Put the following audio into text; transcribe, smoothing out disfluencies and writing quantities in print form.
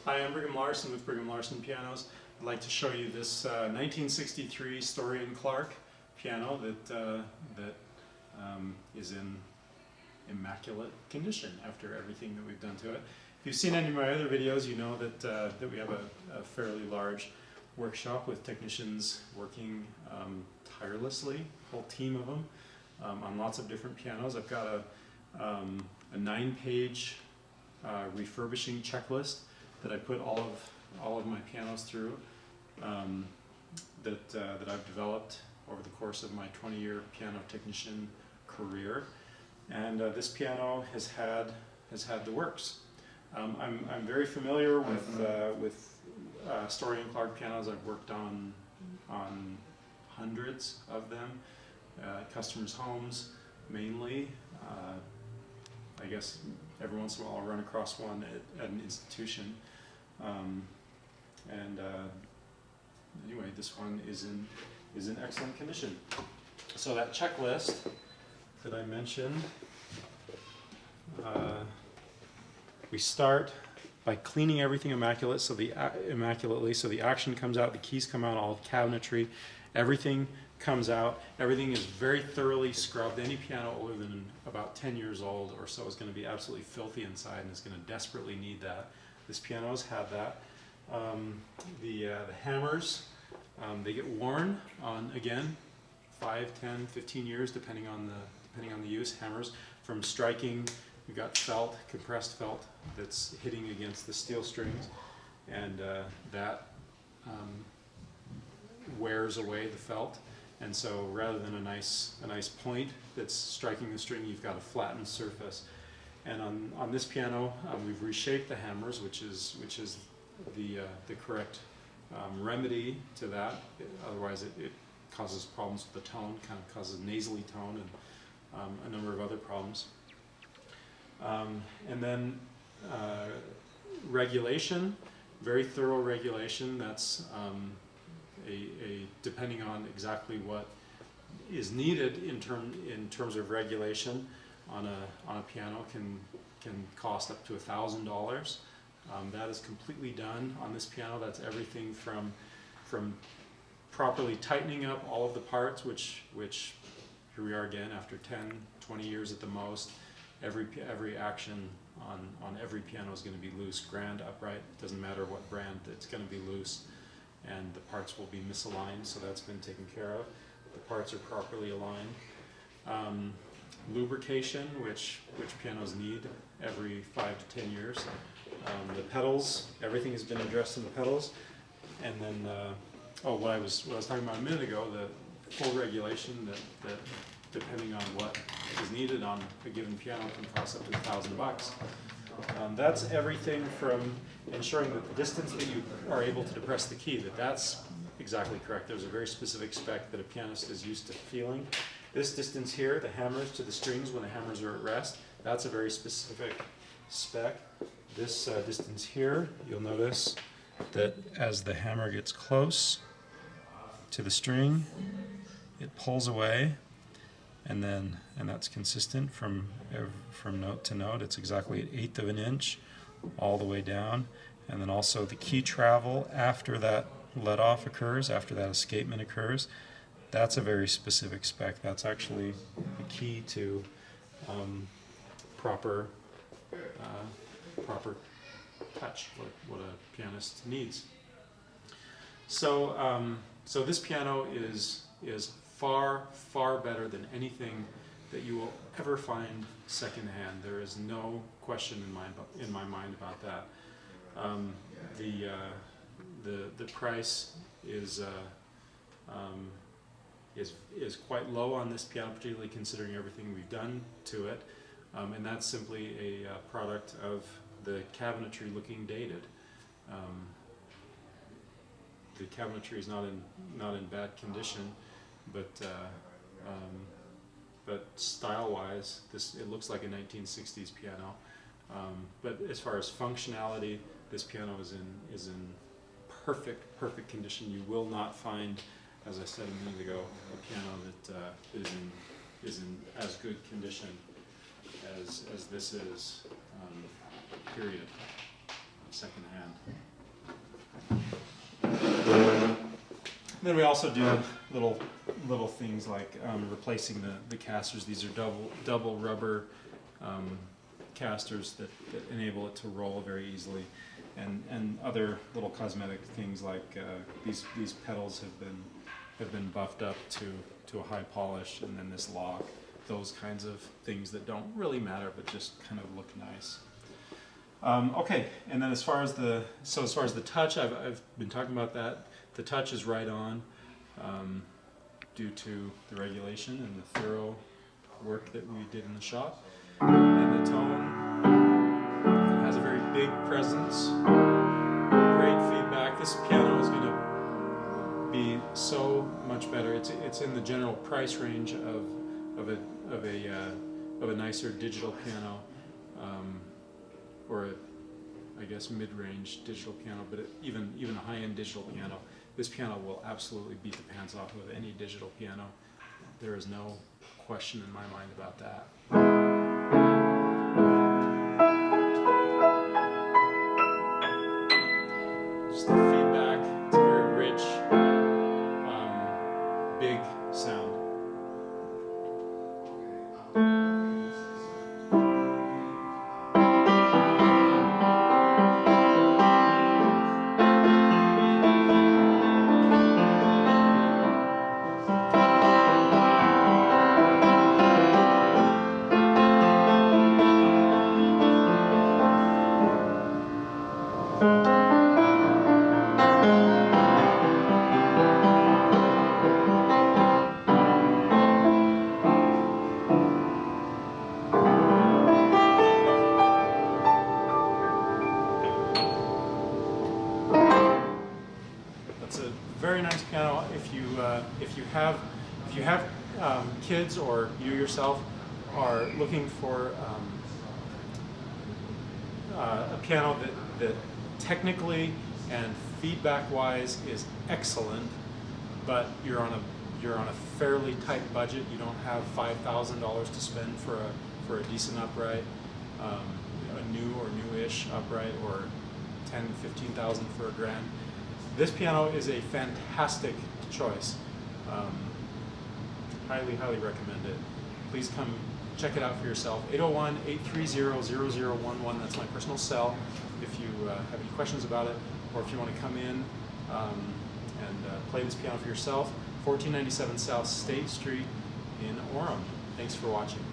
Hi, I'm Brigham Larson with Brigham Larson Pianos. I'd like to show you this 1963 Story & Clark piano that is in immaculate condition after everything that we've done to it. If you've seen any of my other videos, you know that we have a fairly large workshop with technicians working tirelessly, a whole team of them, on lots of different pianos. I've got a 9-page refurbishing checklist that I put all of my pianos through, that I've developed over the course of my 20-year piano technician career. And this piano has had the works. I'm very familiar with Story & Clark pianos. I've worked on hundreds of them, customers' homes mainly. I guess every once in a while I'll run across one at an institution. Anyway, this one is in excellent condition. So that checklist that I mentioned, we start by cleaning everything immaculately, so the action comes out, the keys come out, all the cabinetry, everything comes out. Everything is very thoroughly scrubbed. Any piano older than about 10 years old or so is going to be absolutely filthy inside and is going to desperately need that. This piano has had that. The hammers, they get worn on, again, 5, 10, 15 years depending on the use. Hammers from striking. We've got felt, compressed felt, that's hitting against the steel strings, and that wears away the felt. And so rather than a nice point that's striking the string, you've got a flattened surface. And on this piano, we've reshaped the hammers, which is the correct remedy to that. Otherwise, it causes problems with the tone, kind of causes nasally tone and a number of other problems. And then regulation, very thorough regulation. That's depending on exactly what is needed in terms of regulation on a piano can cost up to $1,000. That is completely done on this piano. That's everything from properly tightening up all of the parts, which here we are again after 10, 20 years at the most. Every action on every piano is going to be loose, grand, upright. It doesn't matter what brand, it's going to be loose, and the parts will be misaligned, so that's been taken care of. The parts are properly aligned. Lubrication, which pianos need every 5 to 10 years. The pedals, everything has been addressed in the pedals. And then, what I was talking about a minute ago, the full regulation that depending on what is needed on a given piano can cost up to $1,000. That's everything from ensuring that the distance that you are able to depress the key, that's exactly correct. There's a very specific spec that a pianist is used to feeling. This distance here, the hammers to the strings when the hammers are at rest, that's a very specific spec. This distance here, you'll notice that as the hammer gets close to the string, it pulls away, and that's consistent from note to note. It's exactly an 1/8 of an inch all the way down. And then also the key travel after that let-off occurs, after that escapement occurs, that's a very specific spec. That's actually the key to proper touch, what a pianist needs. So this piano is far better than anything that you will ever find secondhand. There is no question in my mind about that. The price is quite low on this piano, particularly considering everything we've done to it, and that's simply a product of the cabinetry looking dated. The cabinetry is not in bad condition, but style-wise, it looks like a 1960s piano. But as far as functionality, this piano is in perfect condition. You will not find, as I said a minute ago, a piano that is in as good condition as this is, period, secondhand. then we also do little things like replacing the casters. These are double rubber casters that enable it to roll very easily, and other little cosmetic things like these pedals have been buffed up to a high polish, and then this lock. Those kinds of things that don't really matter but just kind of look nice. Okay, and then as far as the touch, I've been talking about that. The touch is right on, due to the regulation and the thorough work that we did in the shop. And the tone, it has a very big presence, great feedback. This piano is going to be so much better. It's in the general price range of a nicer digital piano, or I guess mid-range digital piano, but even a high-end digital piano. This piano will absolutely beat the pants off of any digital piano. There is no question in my mind about that. Just the feedback, it's a very rich, big sound. Very nice piano. If you have kids, or you yourself are looking for a piano that technically and feedback-wise is excellent, but you're on a fairly tight budget. You don't have $5,000 to spend for a decent upright, a new or newish upright, or $10,000-15,000 for a grand. This piano is a fantastic choice. Highly recommend it. Please come check it out for yourself. 801-830-0011, that's my personal cell if you have any questions about it, or if you want to come in and play this piano for yourself. 1497 South State Street in Orem. Thanks for watching.